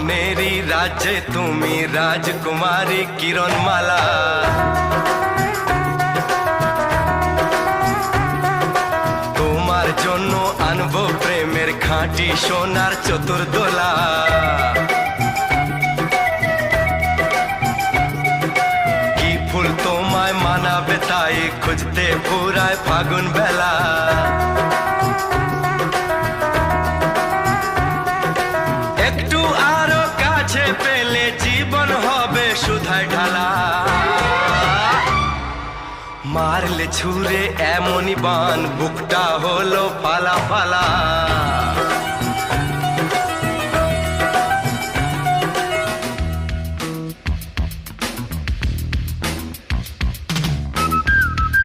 মনেরই রাজ্যে তুমি রাজকুমারী কিরণমালা। তোমার জন্য আনবো প্রেমের খাঁটি সোনার চতুর্দোলা। কি ফুল তোমায় মানাবে তাই খুঁজতে ফুরায় ফাগুন বেলা। একটু আরো কাছে পেলে জীবন হবে সুধায় ঢালা। মারলে ছুঁড়ে এমনই বান বুকটা হলো ফালা ফালা।